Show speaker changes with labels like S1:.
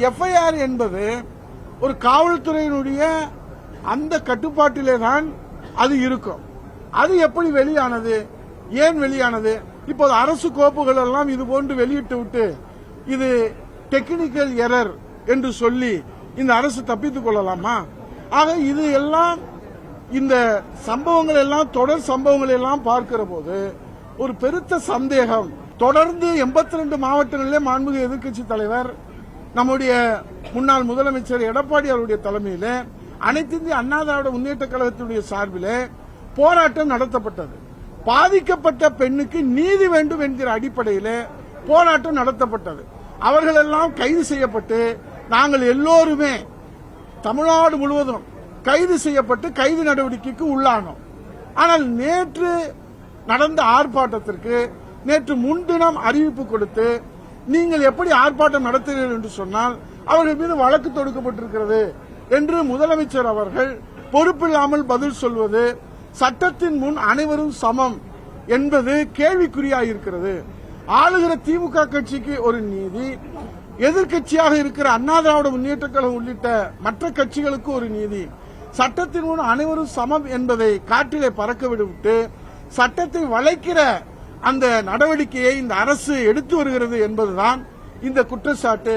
S1: FIR என்பது ஒரு காவல்துறையினுடைய அந்த கட்டுப்பாட்டிலே தான் அது இருக்கும். அது எப்படி வெளியானது, ஏன் வெளியானது? இப்போது அரசு கோப்புகள் எல்லாம் இது போன்று வெளியிட்டு விட்டு இது டெக்னிக்கல் எரர் என்று சொல்லி இந்த அரசு தப்பித்துக் கொள்ளலாமா? ஆக இது எல்லாம் இந்த சம்பவங்கள் எல்லாம் தொடர் சம்பவங்கள் எல்லாம் பார்க்கிற போது ஒரு பெருத்த சந்தேகம். தொடர்ந்து 82 மாவட்டங்களிலே மாண்புமிகு எதிர்க்கட்சி தலைவர் நம்முடைய முன்னாள் முதலமைச்சர் எடப்பாடி அவருடைய தலைமையில் அனைத்து இந்திய அண்ணா திராவிட முன்னேற்ற கழகத்தினுடைய சார்பில் போராட்டம் நடத்தப்பட்டது. பாதிக்கப்பட்ட பெண்ணுக்கு நீதி வேண்டும் என்கிற அடிப்படையில் போராட்டம் நடத்தப்பட்டது. அவர்கள் எல்லாம் கைது செய்யப்பட்டு நாங்கள் எல்லோருமே தமிழ்நாடு முழுவதும் கைது செய்யப்பட்டு கைது நடவடிக்கைக்கு உள்ளானோம். ஆனால் நேற்று நடந்த ஆர்ப்பாட்டத்திற்கு நேற்று முன்தினம் அறிவிப்பு கொடுத்து நீங்கள் எப்படி ஆர்ப்பாட்டம் நடத்துகிறீர்கள் என்று சொன்னால் அவர்கள் மீது வழக்கு தொடுக்கப்பட்டிருக்கிறது என்று முதலமைச்சர் அவர்கள் பொறுப்பில்லாமல் பதில் சொல்வது சட்டத்தின் முன் அனைவரும் சமம் என்பது கேள்விக்குறியாயிருக்கிறது. ஆளுகிற திமுக கட்சிக்கு ஒரு நீதி, எதிர்க்கட்சியாக இருக்கிற அண்ணா திராவிட முன்னேற்ற கழகம் உள்ளிட்ட மற்ற கட்சிகளுக்கு ஒரு நீதி, சட்டத்தின் முன் அனைவரும் சமம் என்பதை காற்றிலே பறக்க விட்டு சட்டத்தை வளைக்கிற அந்த நடவடிக்கையை இந்த அரசு எடுத்து வருகிறது என்பதுதான் இந்த குற்றச்சாட்டு.